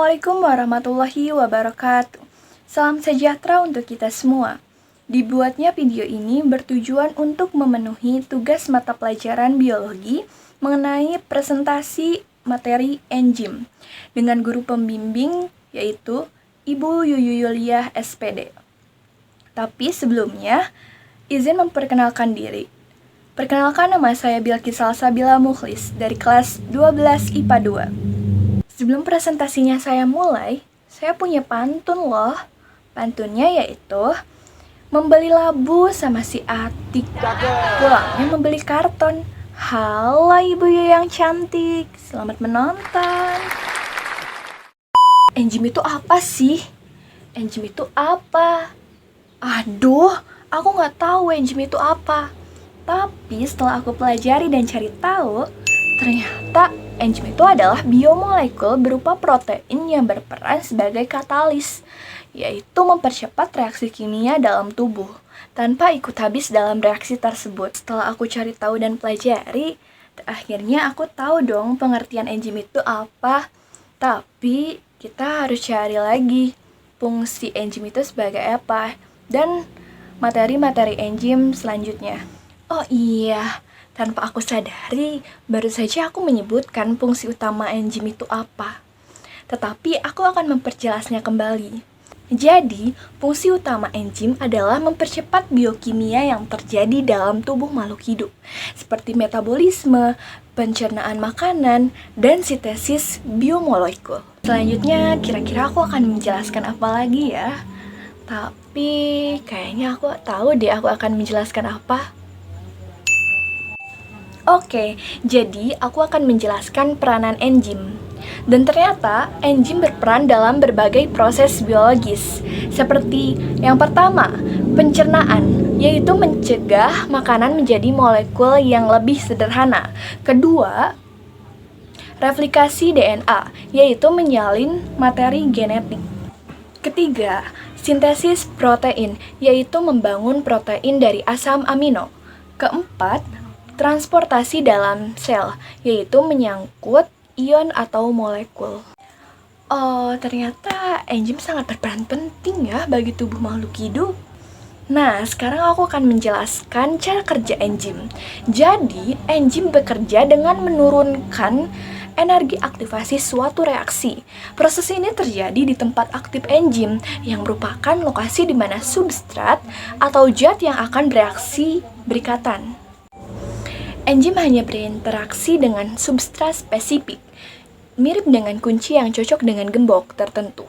Assalamualaikum warahmatullahi wabarakatuh. Salam sejahtera untuk kita semua. Dibuatnya video ini bertujuan untuk memenuhi tugas mata pelajaran biologi mengenai presentasi materi enzim dengan guru pembimbing yaitu Ibu Yuyu Yuliah SPD. Tapi sebelumnya, izin memperkenalkan diri. Perkenalkan, nama saya Bilqis Salsabila Mukhlis dari kelas 12 IPA 2. Sebelum presentasinya saya mulai, saya punya pantun loh. Pantunnya yaitu, membeli labu sama si Atik, pulangnya membeli karton. Halo ibu yang cantik, selamat menonton. Enzim itu apa sih? Enzim itu apa? Aduh, aku nggak tahu enzim itu apa. Tapi setelah aku pelajari dan cari tahu, ternyata enzim itu adalah biomolekul berupa protein yang berperan sebagai katalis, yaitu mempercepat reaksi kimia dalam tubuh tanpa ikut habis dalam reaksi tersebut. Setelah aku cari tahu dan pelajari, akhirnya aku tahu dong pengertian enzim itu apa. Tapi kita harus cari lagi fungsi enzim itu sebagai apa dan materi-materi enzim selanjutnya. Oh iya, tanpa aku sadari, baru saja aku menyebutkan fungsi utama enzim itu apa. Tetapi aku akan memperjelasnya kembali. Jadi, fungsi utama enzim adalah mempercepat biokimia yang terjadi dalam tubuh makhluk hidup, seperti metabolisme, pencernaan makanan, dan sintesis biomolekul. Selanjutnya, kira-kira aku akan menjelaskan apa lagi ya? Tapi, kayaknya aku tahu deh aku akan menjelaskan apa. Oke, jadi aku akan menjelaskan peranan enzim. Dan ternyata, enzim berperan dalam berbagai proses biologis. Seperti yang pertama, pencernaan, yaitu mencegah makanan menjadi molekul yang lebih sederhana. Kedua, replikasi DNA, yaitu menyalin materi genetik. Ketiga, sintesis protein, yaitu membangun protein dari asam amino. Keempat, transportasi dalam sel, yaitu menyangkut ion atau molekul. Oh, ternyata enzim sangat berperan penting ya bagi tubuh makhluk hidup. Nah, sekarang aku akan menjelaskan cara kerja enzim. Jadi, enzim bekerja dengan menurunkan energi aktivasi suatu reaksi. Proses ini terjadi di tempat aktif enzim, yang merupakan lokasi di mana substrat atau zat yang akan bereaksi berikatan. Enzim hanya berinteraksi dengan substrat spesifik, mirip dengan kunci yang cocok dengan gembok tertentu.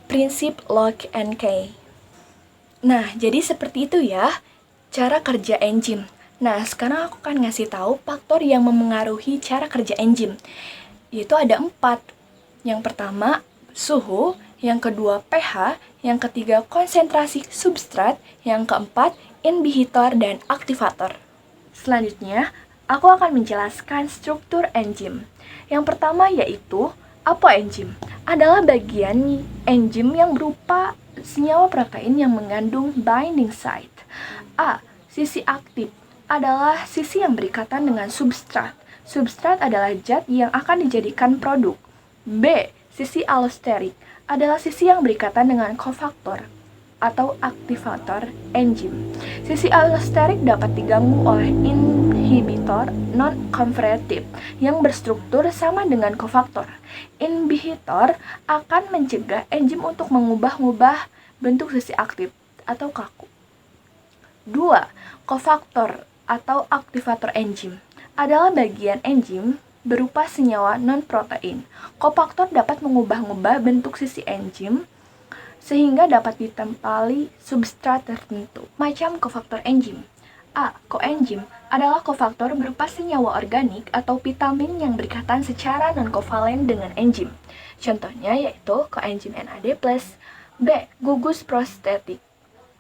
Prinsip lock and key. Nah, jadi seperti itu ya, cara kerja enzim. Nah, sekarang aku akan ngasih tahu faktor yang memengaruhi cara kerja enzim. Yaitu ada 4. Yang pertama, suhu. Yang kedua, pH. Yang ketiga, konsentrasi substrat. Yang keempat, inhibitor dan aktivator. Selanjutnya, aku akan menjelaskan struktur enzim. Yang pertama yaitu, apa enzim? Adalah bagian enzim yang berupa senyawa protein yang mengandung binding site. A. Sisi aktif adalah sisi yang berikatan dengan substrat. Substrat adalah zat yang akan dijadikan produk. B. Sisi allosterik adalah sisi yang berikatan dengan kofaktor atau aktivator enzim. Sisi allosterik dapat diganggu oleh inhibitor non-convertive yang berstruktur sama dengan kofaktor. Inhibitor akan mencegah enzim untuk mengubah-ubah bentuk sisi aktif atau kaku. 2. Kofaktor atau aktivator enzim adalah bagian enzim berupa senyawa non-protein. Kofaktor dapat mengubah-ubah bentuk sisi enzim sehingga dapat ditempeli substrat tertentu. Macam kofaktor enzim. A. Koenzim adalah kofaktor berupa senyawa organik atau vitamin yang berikatan secara non-kovalen dengan enzim. Contohnya yaitu koenzim NAD+. B. Gugus prostetik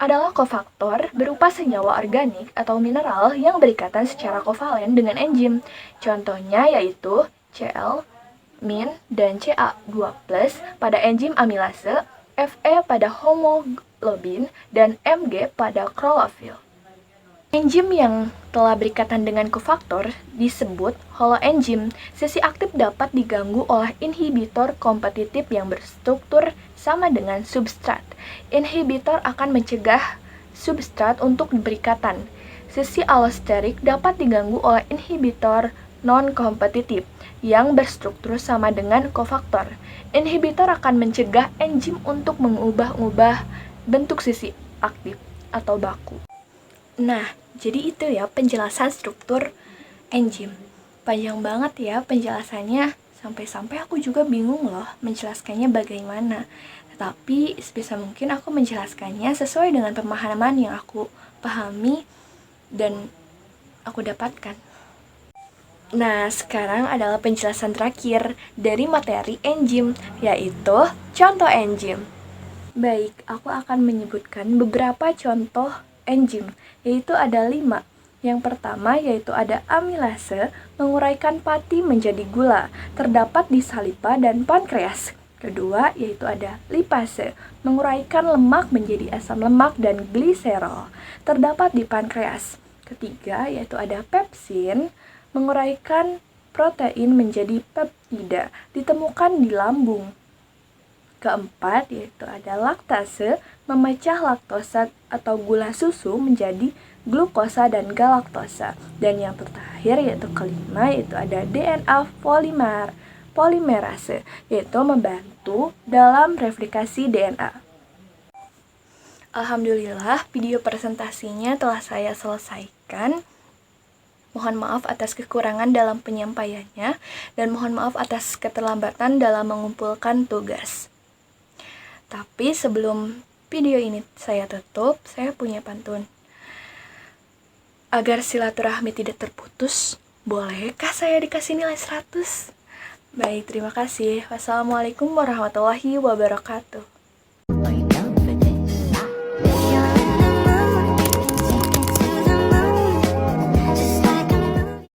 adalah kofaktor berupa senyawa organik atau mineral yang berikatan secara kovalen dengan enzim. Contohnya yaitu Cl, Min, dan Ca2+ pada enzim amilase, Fe pada hemoglobin, dan Mg pada klorofil. Enzim yang telah berikatan dengan kofaktor disebut holoenzim. Sesi aktif dapat diganggu oleh inhibitor kompetitif yang berstruktur sama dengan substrat. Inhibitor akan mencegah substrat untuk berikatan. Sesi allosterik dapat diganggu oleh inhibitor non-kompetitif yang berstruktur sama dengan kofaktor. Inhibitor akan mencegah enzim untuk mengubah-ubah bentuk sisi aktif atau baku. Nah, jadi itu ya penjelasan struktur enzim. Panjang banget ya penjelasannya, sampai-sampai aku juga bingung loh menjelaskannya bagaimana. Tetapi sebisa mungkin aku menjelaskannya sesuai dengan pemahaman yang aku pahami dan aku dapatkan. Nah, sekarang adalah penjelasan terakhir dari materi enzim, yaitu contoh enzim. Baik, aku akan menyebutkan beberapa contoh enzim, yaitu ada 5. Yang pertama yaitu ada amilase, menguraikan pati menjadi gula, terdapat di saliva dan pankreas. Kedua yaitu ada lipase, menguraikan lemak menjadi asam lemak dan gliserol, terdapat di pankreas. Ketiga yaitu ada pepsin, menguraikan protein menjadi peptida, ditemukan di lambung. Keempat yaitu ada laktase, memecah laktosa atau gula susu menjadi glukosa dan galaktosa. Dan yang terakhir yaitu kelima yaitu ada DNA polimerase, yaitu membantu dalam replikasi DNA. Alhamdulillah, video presentasinya telah saya selesaikan. Mohon maaf atas kekurangan dalam penyampaiannya dan mohon maaf atas keterlambatan dalam mengumpulkan tugas. Tapi sebelum video ini saya tutup, saya punya pantun. Agar silaturahmi tidak terputus, bolehkah saya dikasih nilai 100? Baik, terima kasih. Wassalamualaikum warahmatullahi wabarakatuh.